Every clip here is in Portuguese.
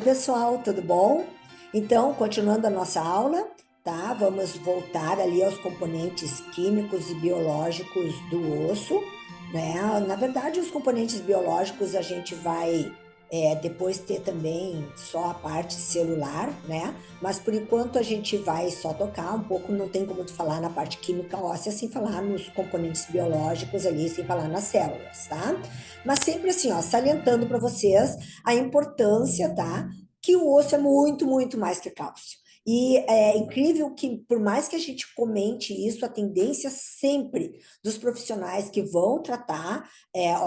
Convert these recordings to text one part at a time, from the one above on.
pessoal, tudo bom? Então, continuando a nossa aula, tá? Vamos voltar ali aos componentes químicos e biológicos do osso, né? Na verdade, os componentes biológicos a gente vai depois ter também só a parte celular, né? Mas por enquanto a gente vai só tocar um pouco, não tem como tu falar na parte química óssea sem falar nos componentes biológicos ali, sem falar nas células, tá? Mas sempre assim, ó, salientando para vocês a importância, tá? Que o osso é muito, muito mais que cálcio. E é incrível que, por mais que a gente comente isso, a tendência sempre dos profissionais que vão tratar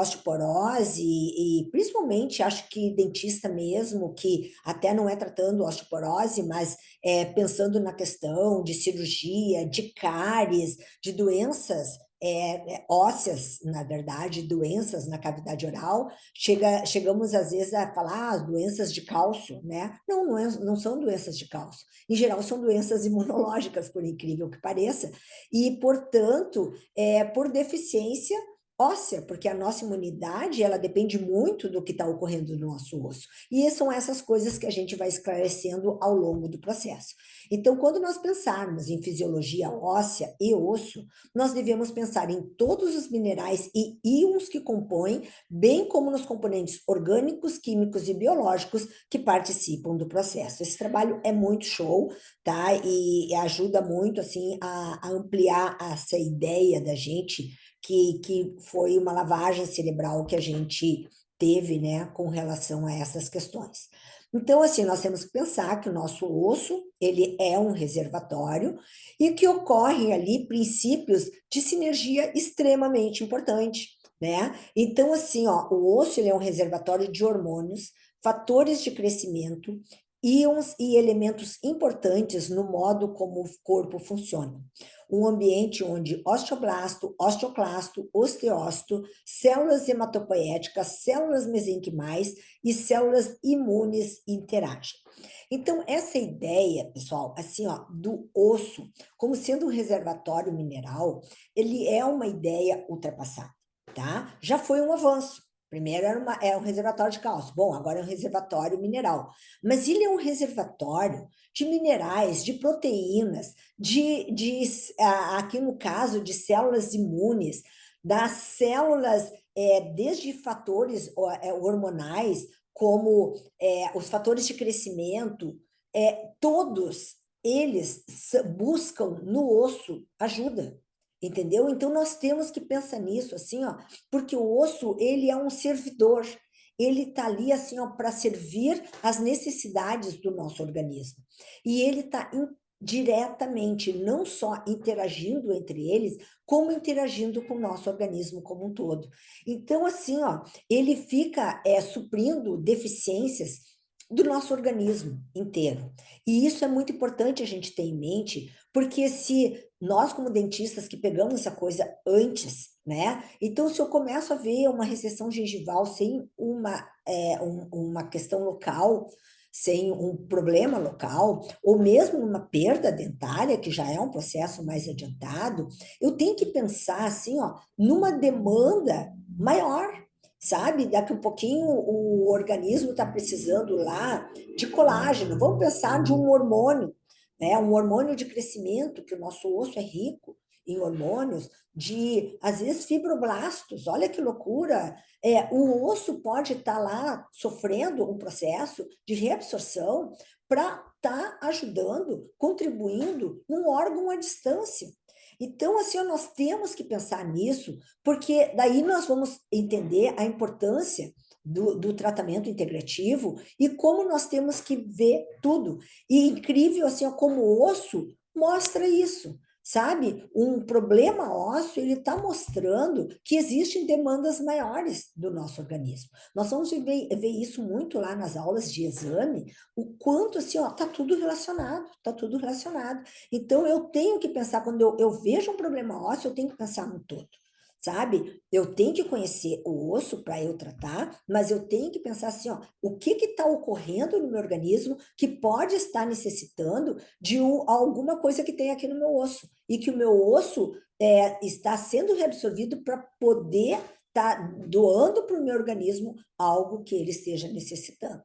osteoporose e principalmente, acho que dentista mesmo, que até não é tratando osteoporose, mas pensando na questão de cirurgia, de cáries, de doenças ósseas, na verdade, doenças na cavidade oral, chegamos às vezes a falar doenças de cálcio, né? Não, não são doenças de cálcio. Em geral, são doenças imunológicas, por incrível que pareça, e, portanto, por deficiência óssea, porque a nossa imunidade, ela depende muito do que está ocorrendo no nosso osso. E são essas coisas que a gente vai esclarecendo ao longo do processo. Então, quando nós pensarmos em fisiologia óssea e osso, nós devemos pensar em todos os minerais e íons que compõem, bem como nos componentes orgânicos, químicos e biológicos que participam do processo. Esse trabalho é muito show, tá? E ajuda muito, assim, a ampliar essa ideia da gente, que foi uma lavagem cerebral que a gente teve, né, com relação a essas questões. Então, assim, nós temos que pensar que o nosso osso, ele é um reservatório e que ocorrem ali princípios de sinergia extremamente importante, né? Então, assim, ó, o osso, ele é um reservatório de hormônios, fatores de crescimento, íons e elementos importantes no modo como o corpo funciona. Um ambiente onde osteoblasto, osteoclasto, osteócito, células hematopoéticas, células mesenquimais e células imunes interagem. Então, essa ideia, pessoal, assim, ó, do osso como sendo um reservatório mineral, ele é uma ideia ultrapassada, tá? Já foi um avanço. Primeiro era um reservatório de cálcio. Bom, agora é um reservatório mineral. Mas ele é um reservatório de minerais, de proteínas, aqui no caso, de células imunes, das células, desde fatores hormonais, como os fatores de crescimento, todos eles buscam no osso ajuda, entendeu? Então nós temos que pensar nisso assim, ó, porque o osso ele é um servidor, ele está ali assim, ó, para servir as necessidades do nosso organismo. E ele está diretamente, não só interagindo entre eles, como interagindo com o nosso organismo como um todo. Então, assim, ó, ele fica suprindo deficiências do nosso organismo inteiro. E isso é muito importante a gente ter em mente, porque se nós, como dentistas, que pegamos essa coisa antes, né? Então, se eu começo a ver uma recessão gengival sem uma questão local, sem um problema local, ou mesmo uma perda dentária, que já é um processo mais adiantado, eu tenho que pensar assim, ó, numa demanda maior, sabe? Daqui a pouquinho o organismo está precisando lá de colágeno. Vamos pensar de um hormônio, né? Um hormônio de crescimento, que o nosso osso é rico em hormônios, de, às vezes, fibroblastos. Olha que loucura! O osso pode estar lá sofrendo um processo de reabsorção para estar ajudando, contribuindo num órgão à distância. Então, assim, nós temos que pensar nisso, porque daí nós vamos entender a importância do tratamento integrativo e como nós temos que ver tudo. E incrível, assim, ó, como o osso mostra isso, sabe? Um problema ósseo, ele está mostrando que existem demandas maiores do nosso organismo. Nós vamos ver isso muito lá nas aulas de exame, o quanto, assim, ó, tá tudo relacionado, tá tudo relacionado. Então, eu tenho que pensar, quando eu vejo um problema ósseo, eu tenho que pensar no todo, sabe? Eu tenho que conhecer o osso para eu tratar, mas eu tenho que pensar assim, ó, o que está ocorrendo no meu organismo que pode estar necessitando de alguma coisa que tem aqui no meu osso, e que o meu osso está sendo reabsorvido para poder estar doando para o meu organismo algo que ele esteja necessitando.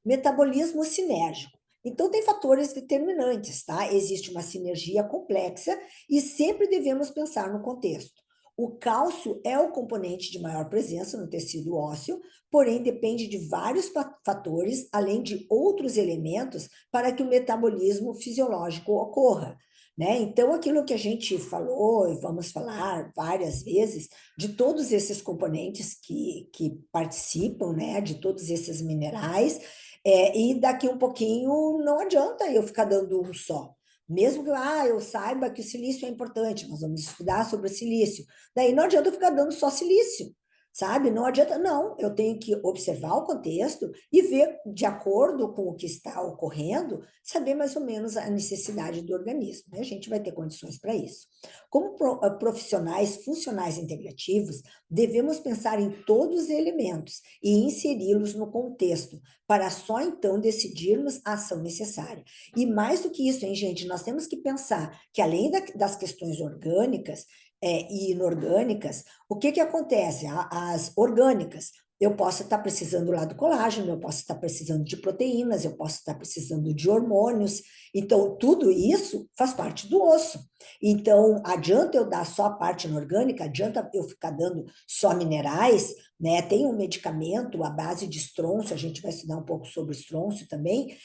Metabolismo sinérgico. Então, tem fatores determinantes, tá? Existe uma sinergia complexa e sempre devemos pensar no contexto. O cálcio é o componente de maior presença no tecido ósseo, porém depende de vários fatores, além de outros elementos, para que o metabolismo fisiológico ocorra. Né? Então, aquilo que a gente falou, e vamos falar várias vezes, de todos esses componentes que participam, né? De todos esses minerais, e daqui um pouquinho não adianta eu ficar dando um só. Mesmo que eu saiba que o silício é importante, nós vamos estudar sobre o silício. Daí não adianta eu ficar dando só silício, sabe? Não adianta, não. Eu tenho que observar o contexto e ver, de acordo com o que está ocorrendo, saber mais ou menos a necessidade do organismo. Né? A gente vai ter condições para isso. Como profissionais funcionais integrativos, devemos pensar em todos os elementos e inseri-los no contexto, para só então decidirmos a ação necessária. E mais do que isso, hein, gente, nós temos que pensar que além das questões orgânicas, e inorgânicas, o que acontece? As orgânicas, eu posso estar precisando lá do colágeno, eu posso estar precisando de proteínas, eu posso estar precisando de hormônios. Então, tudo isso faz parte do osso. Então, adianta eu dar só a parte inorgânica, adianta eu ficar dando só minerais, né? Tem um medicamento à base de estrôncio, a gente vai estudar um pouco sobre estrôncio também,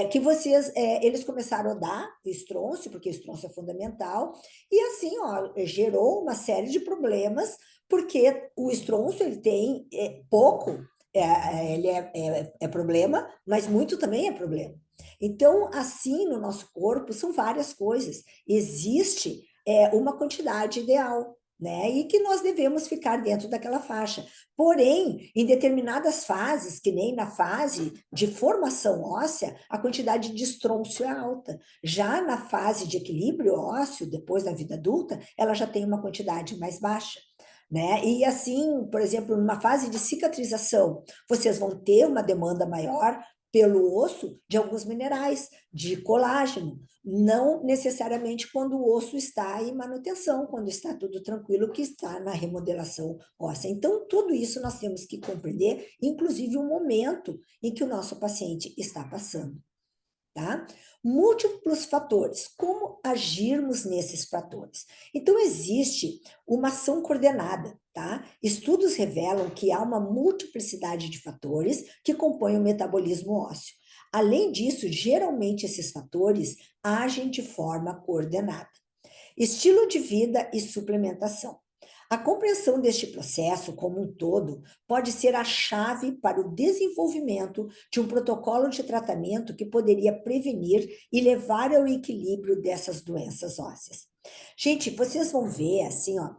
que eles começaram a dar estrôncio, porque estrôncio é fundamental, e assim, ó, gerou uma série de problemas, porque o estrôncio, ele tem pouco, ele é problema, mas muito também é problema. Então, assim, no nosso corpo, são várias coisas. Existe uma quantidade ideal, né? E que nós devemos ficar dentro daquela faixa. Porém, em determinadas fases, que nem na fase de formação óssea, a quantidade de estrôncio é alta. Já na fase de equilíbrio ósseo, depois da vida adulta, ela já tem uma quantidade mais baixa. Né? E assim, por exemplo, numa fase de cicatrização, vocês vão ter uma demanda maior pelo osso de alguns minerais, de colágeno, não necessariamente quando o osso está em manutenção, quando está tudo tranquilo, que está na remodelação óssea. Então, tudo isso nós temos que compreender, inclusive o momento em que o nosso paciente está passando. Tá? Múltiplos fatores. Como agirmos nesses fatores? Então, existe uma ação coordenada, tá? Estudos revelam que há uma multiplicidade de fatores que compõem o metabolismo ósseo. Além disso, geralmente esses fatores agem de forma coordenada. Estilo de vida e suplementação. A compreensão deste processo como um todo pode ser a chave para o desenvolvimento de um protocolo de tratamento que poderia prevenir e levar ao equilíbrio dessas doenças ósseas. Gente, vocês vão ver assim, ó,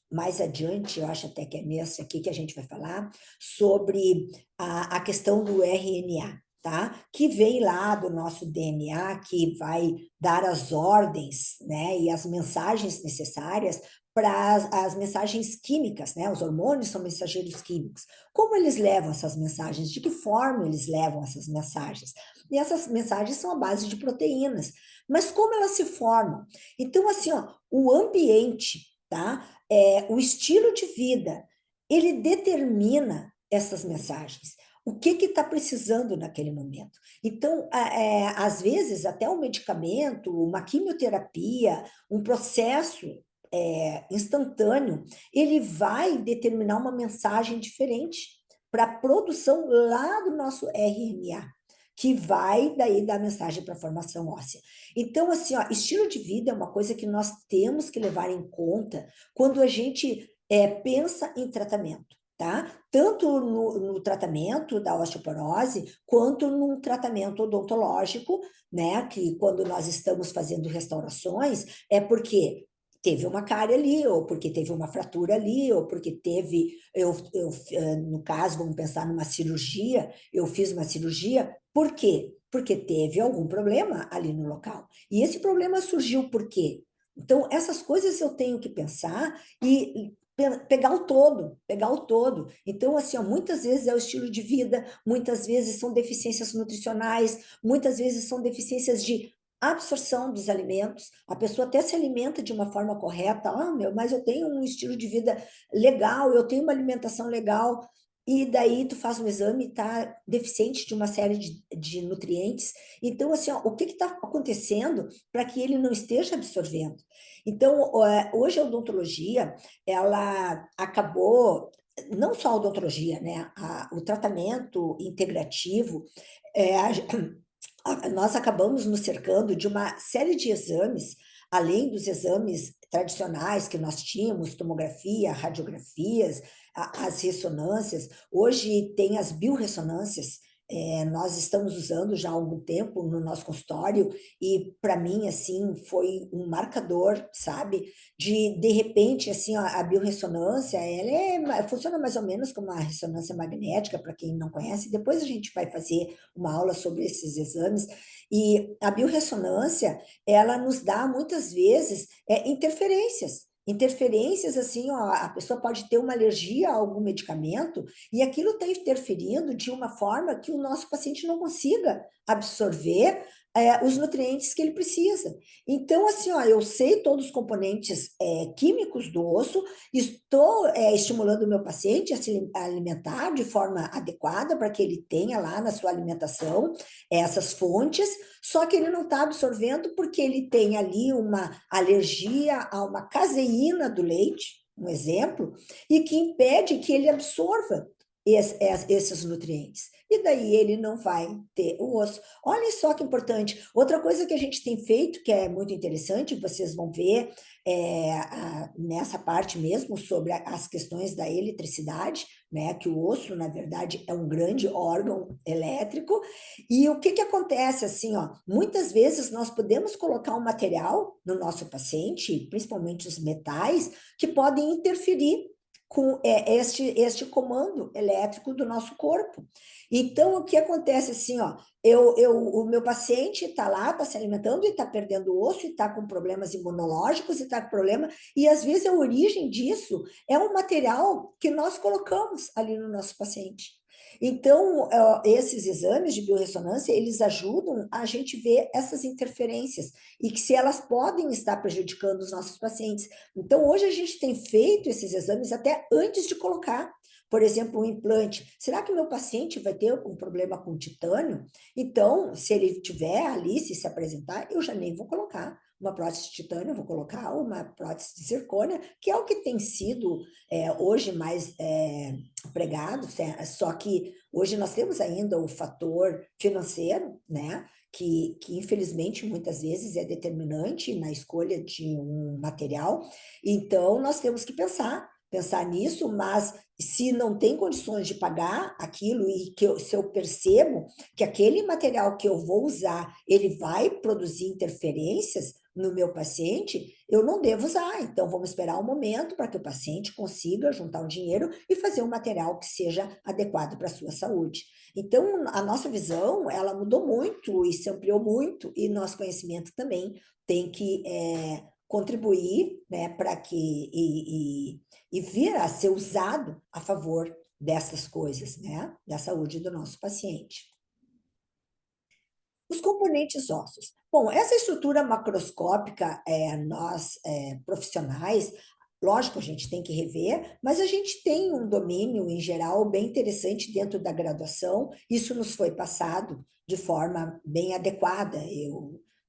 mais adiante, eu acho até que é nesse aqui que a gente vai falar, sobre a questão do RNA. Tá? Que vem lá do nosso DNA, que vai dar as ordens, né, e as mensagens necessárias para as mensagens químicas, né? Os hormônios são mensageiros químicos. Como eles levam essas mensagens? De que forma eles levam essas mensagens? E essas mensagens são a base de proteínas. Mas como elas se formam? Então, assim, ó, o ambiente, tá? O estilo de vida, ele determina essas mensagens. O que está precisando naquele momento? Então, às vezes, até um medicamento, uma quimioterapia, um processo instantâneo, ele vai determinar uma mensagem diferente para a produção lá do nosso RNA, que vai daí dar mensagem para a formação óssea. Então, assim, ó, estilo de vida é uma coisa que nós temos que levar em conta quando a gente pensa em tratamento. Tá? Tanto no tratamento da osteoporose, quanto no tratamento odontológico, né? Que quando nós estamos fazendo restaurações, é porque teve uma cárie ali, ou porque teve uma fratura ali, ou porque teve, no caso, vamos pensar numa cirurgia, eu fiz uma cirurgia, por quê? Porque teve algum problema ali no local. E esse problema surgiu por quê? Então, essas coisas eu tenho que pensar e pegar o todo, pegar o todo. Então, assim, ó, muitas vezes é o estilo de vida, muitas vezes são deficiências nutricionais, muitas vezes são deficiências de absorção dos alimentos, a pessoa até se alimenta de uma forma correta, mas eu tenho um estilo de vida legal, eu tenho uma alimentação legal, e daí tu faz um exame e tá deficiente de uma série de nutrientes. Então, assim, ó, o que está acontecendo para que ele não esteja absorvendo? Então, hoje a odontologia, ela acabou, não só a odontologia, né? O tratamento integrativo, nós acabamos nos cercando de uma série de exames, além dos exames tradicionais que nós tínhamos, tomografia, radiografias, as ressonâncias. Hoje tem as biorressonâncias, nós estamos usando já há algum tempo no nosso consultório, e para mim, assim, foi um marcador, sabe? De repente, assim, a biorressonância, funciona mais ou menos como uma ressonância magnética, para quem não conhece. Depois a gente vai fazer uma aula sobre esses exames, e a biorressonância, ela nos dá muitas vezes interferências. Interferências, assim, ó, a pessoa pode ter uma alergia a algum medicamento e aquilo está interferindo de uma forma que o nosso paciente não consiga absorver os nutrientes que ele precisa. Então, assim, ó, eu sei todos os componentes químicos do osso, estou estimulando o meu paciente a se alimentar de forma adequada para que ele tenha lá na sua alimentação essas fontes, só que ele não está absorvendo porque ele tem ali uma alergia a uma caseína do leite, um exemplo, e que impede que ele absorva esses nutrientes. E daí ele não vai ter o osso. Olha só que importante. Outra coisa que a gente tem feito, que é muito interessante, vocês vão ver nessa parte mesmo, sobre as questões da eletricidade, né? Que o osso, na verdade, é um grande órgão elétrico. E o que que acontece, assim, ó? Muitas vezes nós podemos colocar um material no nosso paciente, principalmente os metais, que podem interferir com este comando elétrico do nosso corpo. Então, o que acontece assim, ó, o meu paciente está lá, está se alimentando e está perdendo osso, e está com problemas imunológicos, e está com problema, e às vezes a origem disso é um material que nós colocamos ali no nosso paciente. Então, esses exames de biorressonância, eles ajudam a gente ver essas interferências e que se elas podem estar prejudicando os nossos pacientes. Então, hoje a gente tem feito esses exames até antes de colocar, por exemplo, um implante. Será que o meu paciente vai ter um problema com titânio? Então, se ele tiver ali, se apresentar, eu já nem vou colocar uma prótese de titânio, eu vou colocar uma prótese de zircônia, que é o que tem sido hoje mais pregado, só que hoje nós temos ainda o fator financeiro, né? Que infelizmente muitas vezes é determinante na escolha de um material. Então nós temos que pensar nisso, mas se não tem condições de pagar aquilo, e se eu percebo que aquele material que eu vou usar, ele vai produzir interferências no meu paciente, eu não devo usar. Então, vamos esperar um momento para que o paciente consiga juntar um dinheiro e fazer um material que seja adequado para a sua saúde. Então, a nossa visão, ela mudou muito e se ampliou muito, e nosso conhecimento também tem que contribuir, né, para que e vir a ser usado a favor dessas coisas, né, da saúde do nosso paciente. Os componentes ósseos. Bom, essa estrutura macroscópica, nós profissionais, lógico, a gente tem que rever, mas a gente tem um domínio, em geral, bem interessante dentro da graduação. Isso nos foi passado de forma bem adequada.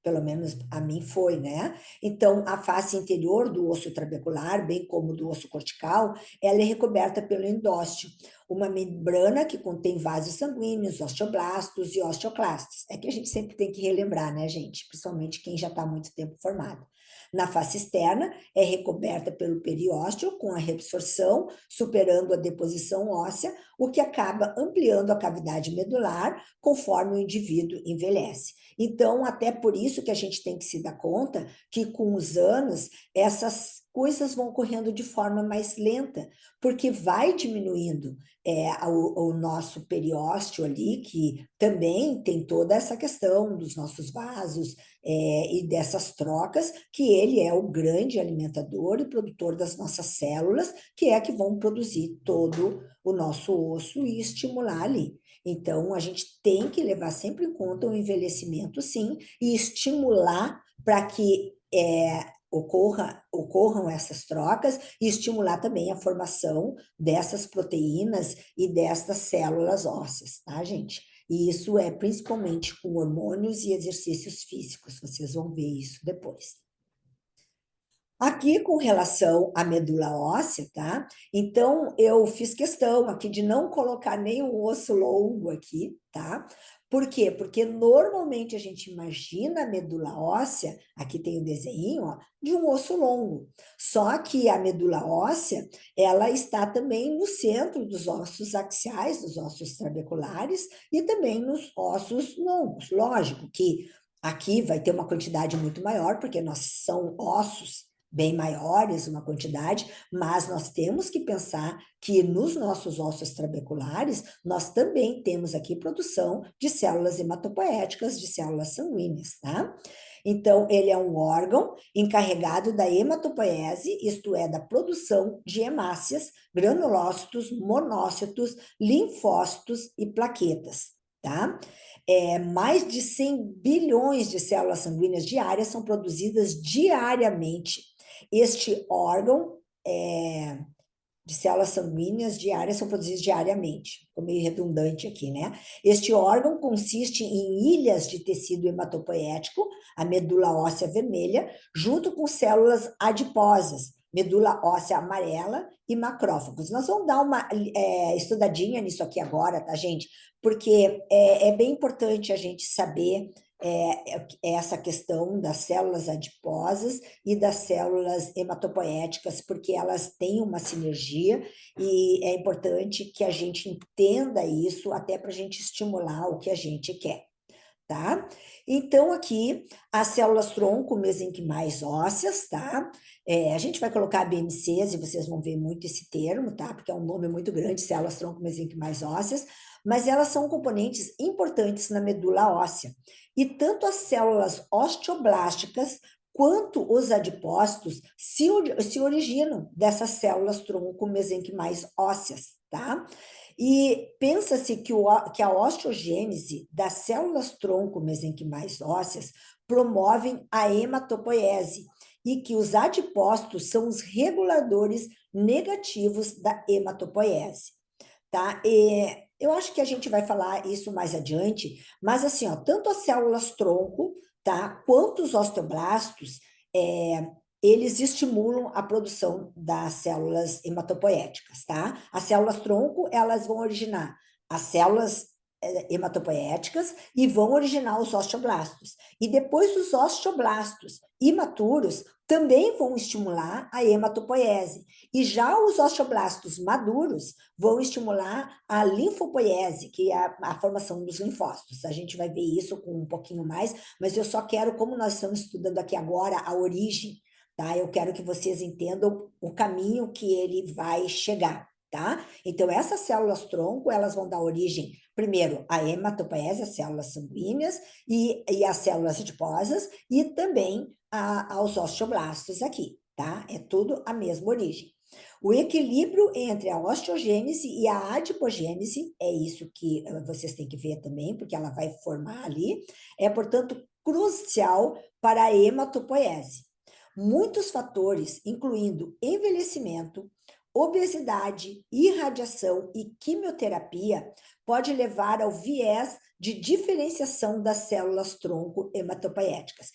Pelo menos a mim foi, né? Então, a face interior do osso trabecular, bem como do osso cortical, ela é recoberta pelo endósteo, uma membrana que contém vasos sanguíneos, osteoblastos e osteoclastos. É que a gente sempre tem que relembrar, né, gente? Principalmente quem já está há muito tempo formado. Na face externa, é recoberta pelo periósteo, com a reabsorção, superando a deposição óssea, o que acaba ampliando a cavidade medular conforme o indivíduo envelhece. Então, até por isso que a gente tem que se dar conta que, com os anos, essas coisas vão ocorrendo de forma mais lenta, porque vai diminuindo o nosso periósteo ali, que também tem toda essa questão dos nossos vasos e dessas trocas, que ele é o grande alimentador e produtor das nossas células, que é que vão produzir todo o nosso osso e estimular ali. Então, a gente tem que levar sempre em conta o envelhecimento, sim, e estimular para que ocorram essas trocas e estimular também a formação dessas proteínas e dessas células ósseas, tá, gente? E isso é principalmente com hormônios e exercícios físicos, vocês vão ver isso depois. Aqui, com relação à medula óssea, tá? Então, eu fiz questão aqui de não colocar nenhum osso longo aqui, tá? Por quê? Porque normalmente a gente imagina a medula óssea, aqui tem o desenho, ó, de um osso longo. Só que a medula óssea, ela está também no centro dos ossos axiais, dos ossos trabeculares e também nos ossos longos. Lógico que aqui vai ter uma quantidade muito maior, porque nós são ossos bem maiores, uma quantidade, mas nós temos que pensar que nos nossos ossos trabeculares, nós também temos aqui produção de células hematopoéticas, de células sanguíneas, tá? Então, ele é um órgão encarregado da hematopoese, isto é, da produção de hemácias, granulócitos, monócitos, linfócitos e plaquetas, tá? Mais de 100 bilhões de células sanguíneas diárias são produzidas diariamente. Este órgão de células sanguíneas diárias são produzidas diariamente. Ficou meio redundante aqui, né? Este órgão consiste em ilhas de tecido hematopoético, a medula óssea vermelha, junto com células adiposas, medula óssea amarela e macrófagos. Nós vamos dar uma estudadinha nisso aqui agora, tá, gente? Porque é bem importante a gente saber essa questão das células adiposas e das células hematopoéticas, porque elas têm uma sinergia e é importante que a gente entenda isso até para a gente estimular o que a gente quer, tá? Então, aqui, as células tronco mesenquimais ósseas, tá? A gente vai colocar BMCs e vocês vão ver muito esse termo, tá? Porque é um nome muito grande, células tronco mesenquimais ósseas, mas elas são componentes importantes na medula óssea. E tanto as células osteoblásticas quanto os adipócitos se originam dessas células tronco mesenquimais ósseas, tá? E pensa-se que a osteogênese das células tronco mesenquimais ósseas promovem a hematopoese e que os adipócitos são os reguladores negativos da hematopoese, tá? Eu acho que a gente vai falar isso mais adiante, mas assim, ó, tanto as células tronco, tá, quanto os osteoblastos, eles estimulam a produção das células hematopoéticas, tá? As células tronco, elas vão originar as células hematopoéticas e vão originar os osteoblastos. E depois os osteoblastos imaturos também vão estimular a hematopoese. E já os osteoblastos maduros vão estimular a linfopoiese, que é a formação dos linfócitos. A gente vai ver isso com um pouquinho mais, mas eu só quero, como nós estamos estudando aqui agora, a origem, tá? Eu quero que vocês entendam o caminho que ele vai chegar, tá? Então, essas células tronco, elas vão dar origem, primeiro, à hematopoese, as células sanguíneas, e as células adiposas, e também aos osteoblastos aqui, tá? É tudo a mesma origem. O equilíbrio entre a osteogênese e a adipogênese, é isso que vocês têm que ver também, porque ela vai formar ali, é, portanto, crucial para a hematopoese. Muitos fatores, incluindo envelhecimento, obesidade, irradiação e quimioterapia, pode levar ao viés de diferenciação das células tronco hematopoéticas,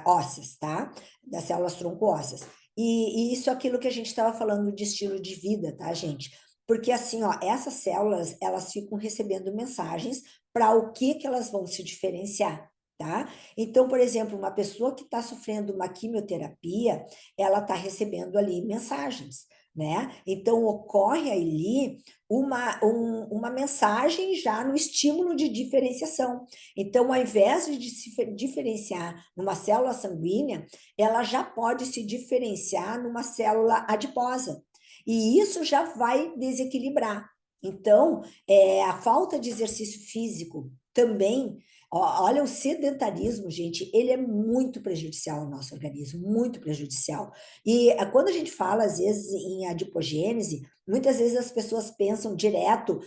ósseas, tá? Das células tronco ósseas. E isso é aquilo que a gente estava falando de estilo de vida, tá, gente? Porque assim, ó, essas células, elas ficam recebendo mensagens para o que elas vão se diferenciar, tá? Então, por exemplo, uma pessoa que está sofrendo uma quimioterapia, ela está recebendo ali mensagens, né? Então, ocorre ali uma mensagem já no estímulo de diferenciação. Então, ao invés de se diferenciar numa célula sanguínea, ela já pode se diferenciar numa célula adiposa. E isso já vai desequilibrar. Então, a falta de exercício físico também Olha, o sedentarismo, gente, ele é muito prejudicial ao nosso organismo, muito prejudicial. E quando a gente fala, às vezes, em adipogênese, muitas vezes as pessoas pensam direto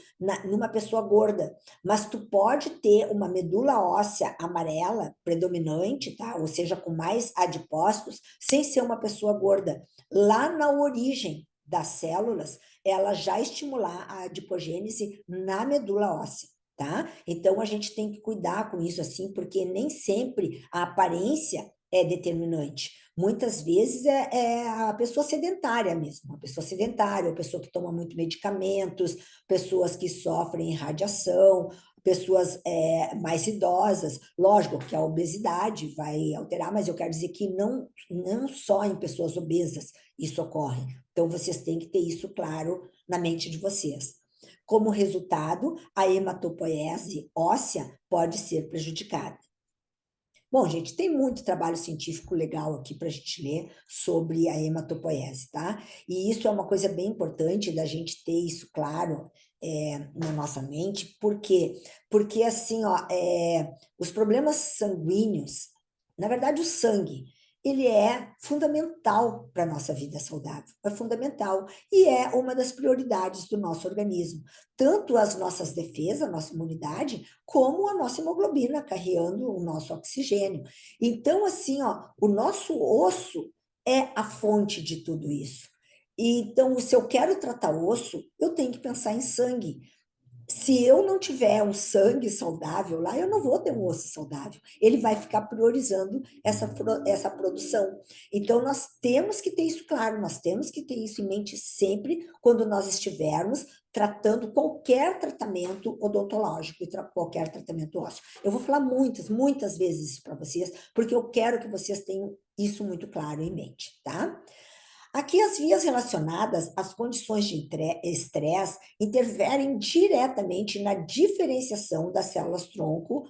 numa pessoa gorda, mas tu pode ter uma medula óssea amarela predominante, tá? Ou seja, com mais adipócitos, sem ser uma pessoa gorda. Lá na origem das células, ela já estimular a adipogênese na medula óssea. Tá? Então a gente tem que cuidar com isso assim, porque nem sempre a aparência é determinante. Muitas vezes é a pessoa sedentária mesmo, a pessoa sedentária, a pessoa que toma muito medicamentos, pessoas que sofrem radiação, pessoas mais idosas. Lógico que a obesidade vai alterar, mas eu quero dizer que não só em pessoas obesas isso ocorre. Então vocês têm que ter isso claro na mente de vocês. Como resultado, a hematopoese óssea pode ser prejudicada. Bom, gente, tem muito trabalho científico legal aqui para a gente ler sobre a hematopoese, tá? E isso é uma coisa bem importante da gente ter isso claro na nossa mente, por quê? Porque, assim, ó, os problemas sanguíneos, na verdade, o sangue, ele é fundamental para a nossa vida saudável, é fundamental, e é uma das prioridades do nosso organismo. Tanto as nossas defesas, a nossa imunidade, como a nossa hemoglobina carregando o nosso oxigênio. Então, assim, ó, o nosso osso é a fonte de tudo isso. E, então, se eu quero tratar osso, eu tenho que pensar em sangue. Se eu não tiver um sangue saudável lá, eu não vou ter um osso saudável. Ele vai ficar priorizando essa produção. Então, nós temos que ter isso claro, nós temos que ter isso em mente sempre quando nós estivermos tratando qualquer tratamento odontológico e qualquer tratamento ósseo. Eu vou falar muitas vezes isso para vocês, porque eu quero que vocês tenham isso muito claro em mente, tá? Aqui, as vias relacionadas às condições de estresse interferem diretamente na diferenciação das células-tronco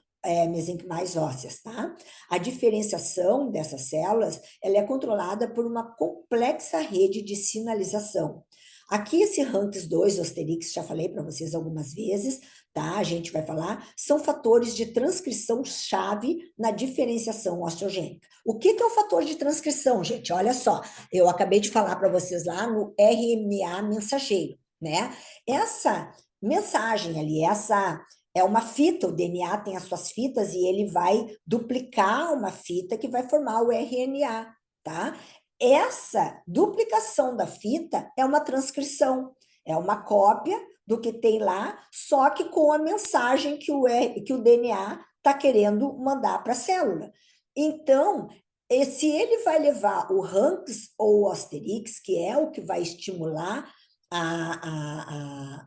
mesenquimais ósseas, tá? A diferenciação dessas células, ela é controlada por uma complexa rede de sinalização. Aqui, esse RANKS2, Asterix, já falei para vocês algumas vezes, tá? A gente vai falar, são fatores de transcrição-chave na diferenciação osteogênica. O que é o fator de transcrição, gente? Olha só, eu acabei de falar para vocês lá no RNA mensageiro, né? Essa mensagem ali, essa é uma fita, o DNA tem as suas fitas e ele vai duplicar uma fita que vai formar o RNA, tá? Essa duplicação da fita é uma transcrição, é uma cópia do que tem lá, só que com a mensagem que o DNA está querendo mandar para a célula. Então, se ele vai levar o RANKS ou o Asterix, que é o que vai estimular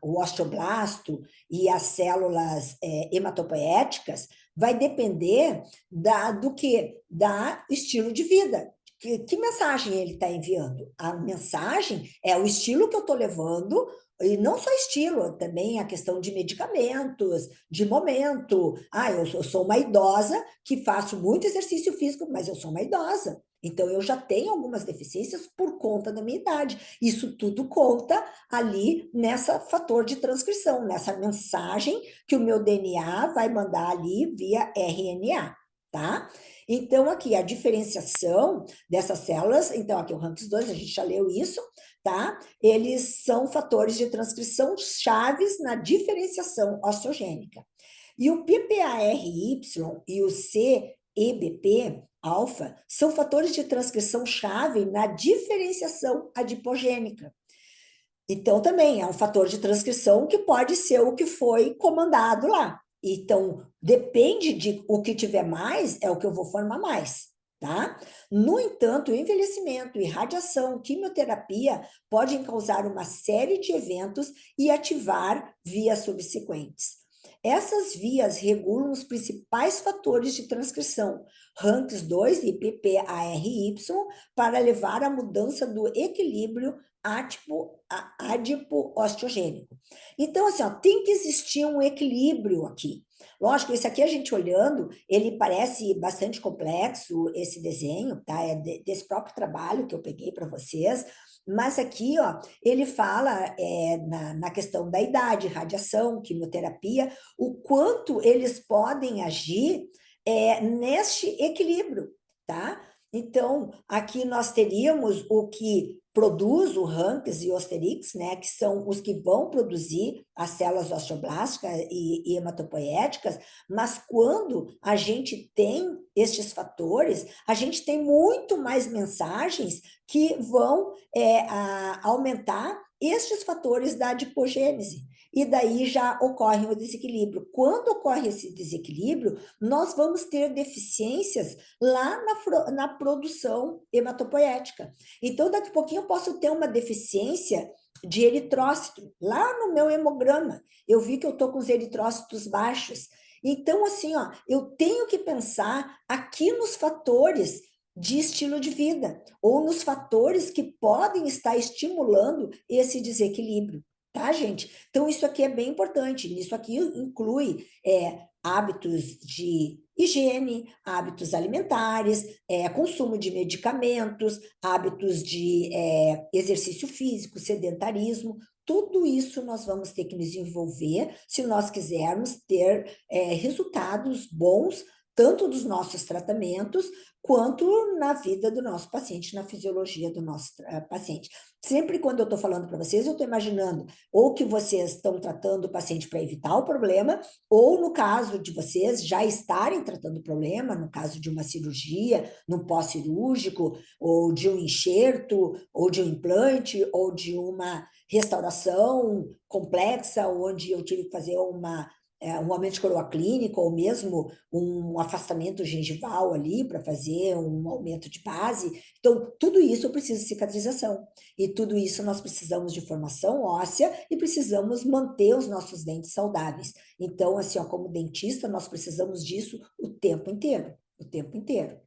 o osteoblasto e as células hematopoéticas, vai depender do que? Da estilo de vida. Que mensagem ele está enviando? A mensagem é o estilo que eu estou levando, e não só estilo, também a questão de medicamentos, de momento. Eu sou uma idosa que faço muito exercício físico, mas eu sou uma idosa. Então, eu já tenho algumas deficiências por conta da minha idade. Isso tudo conta ali nessa fator de transcrição, nessa mensagem que o meu DNA vai mandar ali via RNA, tá? Então, aqui, a diferenciação dessas células, então, aqui o RANKS2, a gente já leu isso, tá? Eles são fatores de transcrição chaves na diferenciação osteogênica. E o PPARY e o CEBP alfa são fatores de transcrição chave na diferenciação adipogênica. Então, também é um fator de transcrição que pode ser o que foi comandado lá. Então, depende de o que tiver mais, é o que eu vou formar mais, tá? No entanto, o envelhecimento, irradiação, quimioterapia podem causar uma série de eventos e ativar vias subsequentes. Essas vias regulam os principais fatores de transcrição, RANKS2 e PPARY, para levar à mudança do equilíbrio adipo-osteogênico. Então, assim, ó, tem que existir um equilíbrio aqui. Lógico, esse aqui a gente olhando, ele parece bastante complexo, esse desenho, tá? É desse próprio trabalho que eu peguei para vocês, mas aqui, ó, ele fala na questão da idade, radiação, quimioterapia, o quanto eles podem agir neste equilíbrio, tá? Então, aqui nós teríamos o que produz o Ranx e o Osterix, né, que são os que vão produzir as células osteoblásticas e hematopoéticas, mas quando a gente tem estes fatores, a gente tem muito mais mensagens que vão aumentar estes fatores da adipogênese. E daí já ocorre o desequilíbrio. Quando ocorre esse desequilíbrio, nós vamos ter deficiências lá na produção hematopoética. Então, daqui a pouquinho eu posso ter uma deficiência de eritrócito. Lá no meu hemograma, eu vi que eu estou com os eritrócitos baixos. Então, assim, ó, eu tenho que pensar aqui nos fatores de estilo de vida, ou nos fatores que podem estar estimulando esse desequilíbrio. Tá, gente? Então, isso aqui é bem importante. Isso aqui inclui hábitos de higiene, hábitos alimentares, consumo de medicamentos, hábitos de exercício físico, sedentarismo. Tudo isso nós vamos ter que nos envolver se nós quisermos ter resultados bons, tanto dos nossos tratamentos, quanto na vida do nosso paciente, na fisiologia do nosso paciente. Sempre quando eu estou falando para vocês, eu estou imaginando ou que vocês estão tratando o paciente para evitar o problema, ou no caso de vocês já estarem tratando o problema, no caso de uma cirurgia, no pós-cirúrgico, ou de um enxerto, ou de um implante, ou de uma restauração complexa, onde eu tive que fazer um aumento de coroa clínica, ou mesmo um afastamento gengival ali para fazer um aumento de base. Então, tudo isso precisa de cicatrização. E tudo isso nós precisamos de formação óssea e precisamos manter os nossos dentes saudáveis. Então, assim, ó, como dentista, nós precisamos disso o tempo inteiro, o tempo inteiro.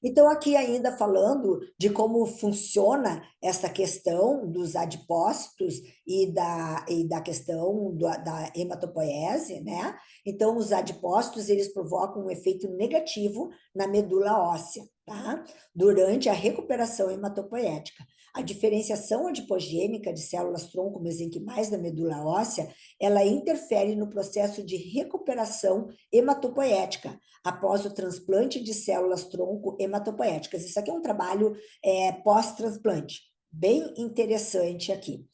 Então, aqui ainda falando de como funciona essa questão dos adipócitos e da questão da hematopoiese, né? Então, os adipócitos, eles provocam um efeito negativo na medula óssea, tá? Durante a recuperação hematopoética. A diferenciação adipogênica de células-tronco mesenquimais da medula óssea, ela interfere no processo de recuperação hematopoética, após o transplante de células-tronco hematopoéticas. Isso aqui é um trabalho pós-transplante, bem interessante aqui.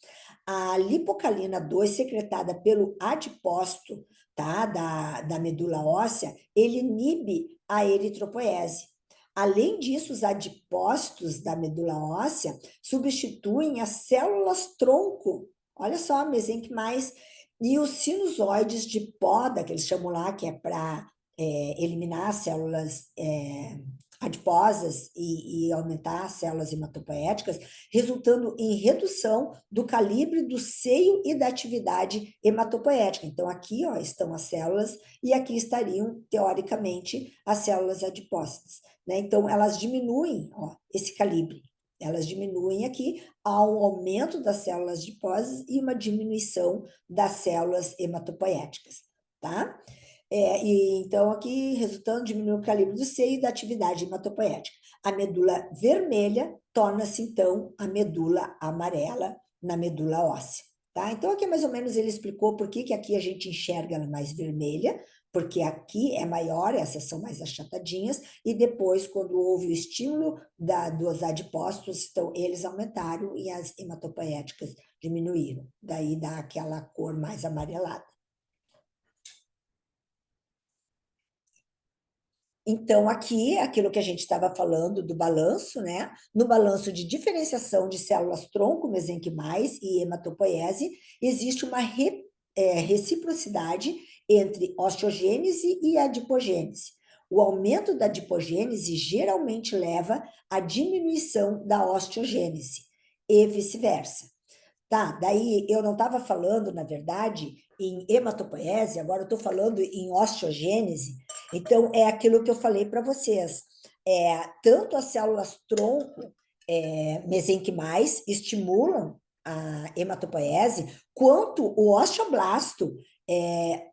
A lipocalina 2, secretada pelo adipócito, tá, da medula óssea, ele inibe a eritropoese. Além disso, os adipócitos da medula óssea substituem as células-tronco, olha só, mesenquimais, e os sinusoides de poda, que eles chamam lá, que é para eliminar células adiposas e aumentar as células hematopoéticas, resultando em redução do calibre do seio e da atividade hematopoética. Então, aqui ó, estão as células e aqui estariam, teoricamente, as células adipócitas. Né? Então, elas diminuem ó, esse calibre. Elas diminuem aqui, há um aumento das células adiposas e uma diminuição das células hematopoéticas. Tá? Então, aqui, resultando, diminui o calibre do seio e da atividade hematopoética. A medula vermelha torna-se, então, a medula amarela na medula óssea. Tá? Então, aqui mais ou menos ele explicou por que aqui a gente enxerga ela mais vermelha, porque aqui é maior, essas são mais achatadinhas, e depois, quando houve o estímulo dos adipócitos, então, eles aumentaram e as hematopoéticas diminuíram. Daí dá aquela cor mais amarelada. Então, aqui, aquilo que a gente estava falando do balanço, né? No balanço de diferenciação de células-tronco mesenquimais e hematopoiese, existe uma reciprocidade entre osteogênese e adipogênese. O aumento da adipogênese geralmente leva à diminuição da osteogênese e vice-versa. Tá, daí eu não estava falando, na verdade, em hematopoiese, agora eu estou falando em osteogênese. Então, é aquilo que eu falei para vocês. Tanto as células-tronco mesenquimais estimulam a hematopoiese, quanto o osteoblasto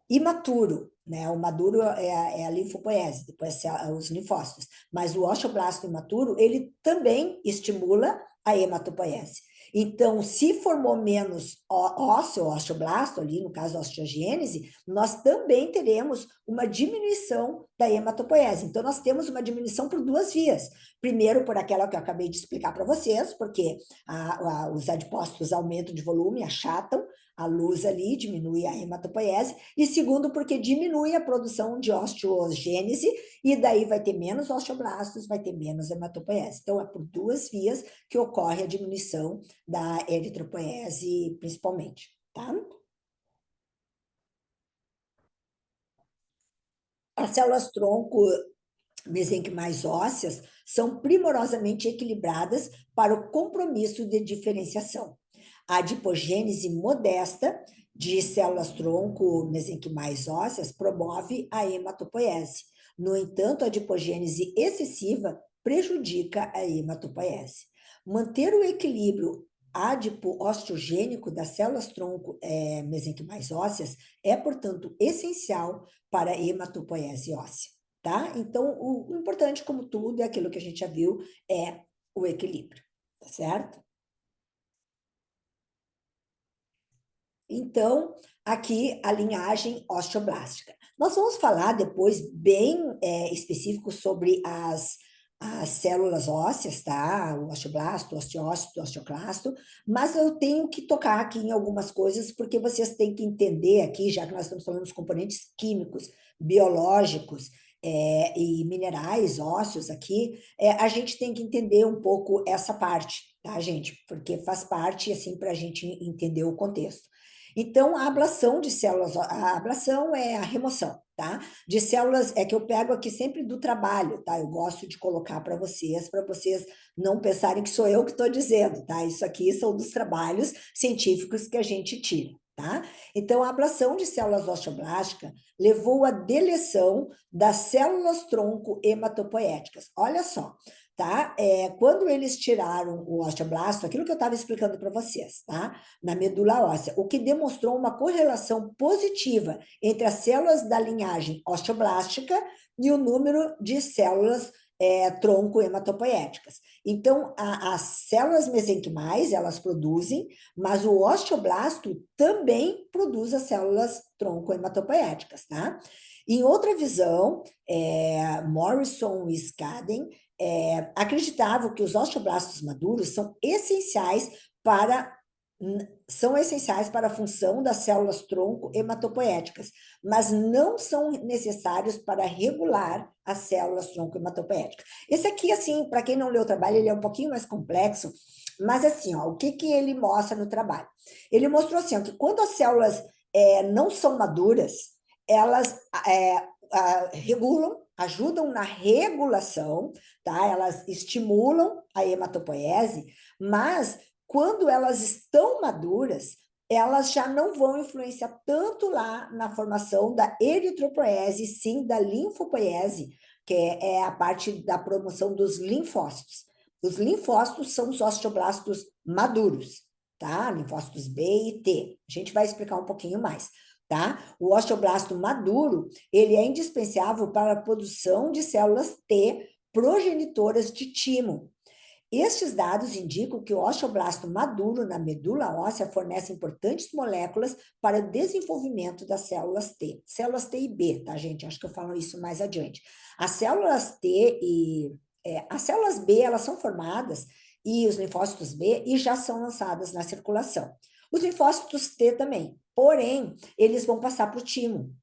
imaturo, né? O maduro é a linfopoiese, depois os linfócitos, mas o osteoblasto imaturo, ele também estimula a hematopoiese. Então, se formou menos ósseo, osteoblasto, ali no caso a osteogênese, nós também teremos uma diminuição da hematopoiese. Então, nós temos uma diminuição por duas vias. Primeiro, por aquela que eu acabei de explicar para vocês, porque os adipócitos aumentam de volume, achatam a luz ali, diminui a hematopoiese, e segundo, porque diminui a produção de osteogênese, e daí vai ter menos osteoblastos, vai ter menos hematopoiese. Então, é por duas vias que ocorre a diminuição da eritropoiese, principalmente, tá? As células-tronco mesenquimais ósseas são primorosamente equilibradas para o compromisso de diferenciação. A adipogênese modesta de células-tronco mesenquimais ósseas promove a hematopoiese. No entanto, a adipogênese excessiva prejudica a hematopoiese. Manter o equilíbrio adipo-osteogênico das células-tronco mesenquimais ósseas é, portanto, essencial para a hematopoiese óssea. Tá? Então, o importante, como tudo, é aquilo que a gente já viu, é o equilíbrio, tá certo? Então, aqui a linhagem osteoblástica. Nós vamos falar depois bem específico sobre as células ósseas, tá? O osteoblasto, o osteócito, o osteoclasto, mas eu tenho que tocar aqui em algumas coisas, porque vocês têm que entender aqui, já que nós estamos falando dos componentes químicos, biológicos, e minerais ósseos aqui, a gente tem que entender um pouco essa parte, tá, gente? Porque faz parte, assim, para a gente entender o contexto. Então, a ablação de células, a ablação é a remoção, tá? De células, é que eu pego aqui sempre do trabalho, tá? Eu gosto de colocar para vocês não pensarem que sou eu que estou dizendo, tá? Isso aqui são dos trabalhos científicos que a gente tira, tá? Então, a ablação de células osteoblásticas levou à deleção das células-tronco hematopoéticas. Olha só, tá? Quando eles tiraram o osteoblasto, aquilo que eu estava explicando para vocês, tá? Na medula óssea, o que demonstrou uma correlação positiva entre as células da linhagem osteoblástica e o número de células tronco hematopoéticas. Então, as células mesenquimais, elas produzem, mas o osteoblasto também produz as células tronco hematopoéticas, tá? Em outra visão, Morrison e Skaden acreditavam que os osteoblastos maduros são essenciais para a função das células-tronco hematopoéticas, mas não são necessários para regular as células-tronco hematopoéticas. Esse aqui, assim, para quem não leu o trabalho, ele é um pouquinho mais complexo, mas assim, ó, o que ele mostra no trabalho? Ele mostrou assim, ó, que quando as células não são maduras, elas regulam, ajudam na regulação, tá? Elas estimulam a hematopoiese, mas quando elas estão maduras, elas já não vão influenciar tanto lá na formação da eritropoiese, sim da linfopoiese, que é a parte da promoção dos linfócitos. Os linfócitos são os osteoblastos maduros, tá? Linfócitos B e T. A gente vai explicar um pouquinho mais, tá? O osteoblasto maduro, ele é indispensável para a produção de células T progenitoras de timo. Estes dados indicam que o osteoblasto maduro na medula óssea fornece importantes moléculas para o desenvolvimento das células T e B, tá, gente? Acho que eu falo isso mais adiante. As células T e as células B, elas são formadas e os linfócitos B e já são lançadas na circulação. Os linfócitos T também. Porém, eles vão passar para o timo.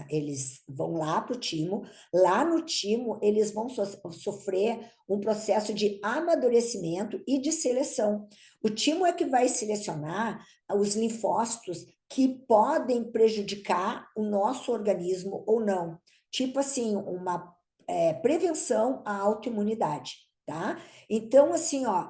Eles vão lá para o timo. Lá no timo, eles vão sofrer um processo de amadurecimento e de seleção. O timo é que vai selecionar os linfócitos que podem prejudicar o nosso organismo ou não. Tipo assim, uma prevenção à autoimunidade, tá? Então, assim, ó,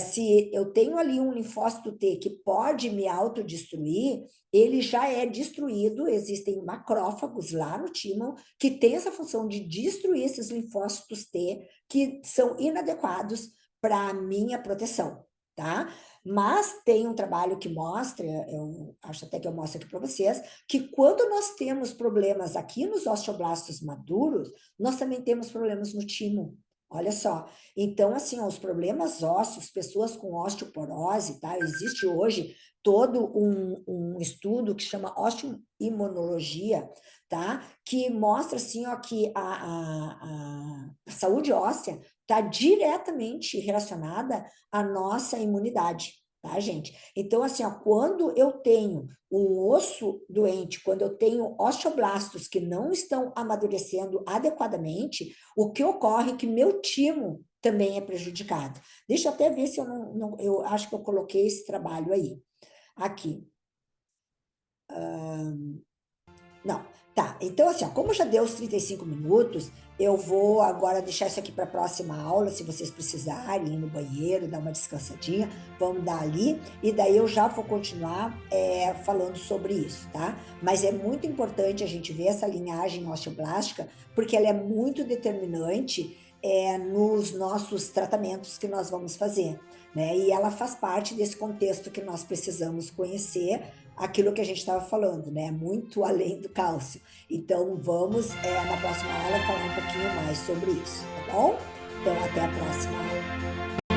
se eu tenho ali um linfócito T que pode me autodestruir, ele já é destruído, existem macrófagos lá no timo que tem essa função de destruir esses linfócitos T que são inadequados para minha proteção, tá? Mas tem um trabalho que mostra, eu acho até que eu mostro aqui para vocês, que quando nós temos problemas aqui nos osteoblastos maduros, nós também temos problemas no timo. Olha só. Então, assim, ó, os problemas ósseos, pessoas com osteoporose, tá? Existe hoje todo um estudo que chama osteoimunologia, tá? Que mostra, assim, ó, que a saúde óssea está diretamente relacionada à nossa imunidade, tá, gente? Então, assim, ó, quando eu tenho um osso doente, quando eu tenho osteoblastos que não estão amadurecendo adequadamente, o que ocorre é que meu timo também é prejudicado. Deixa eu até ver se eu eu acho que eu coloquei esse trabalho aí. Aqui. Não, tá. Então, assim, ó, como já deu os 35 minutos, eu vou agora deixar isso aqui para a próxima aula, se vocês precisarem ir no banheiro, dar uma descansadinha, vamos dar ali, e daí eu já vou continuar falando sobre isso, tá? Mas é muito importante a gente ver essa linhagem osteoblástica, porque ela é muito determinante nos nossos tratamentos que nós vamos fazer, né? E ela faz parte desse contexto que nós precisamos conhecer aquilo que a gente estava falando, né? Muito além do cálcio. Então, vamos, na próxima aula, falar um pouquinho mais sobre isso, tá bom? Então, até a próxima aula.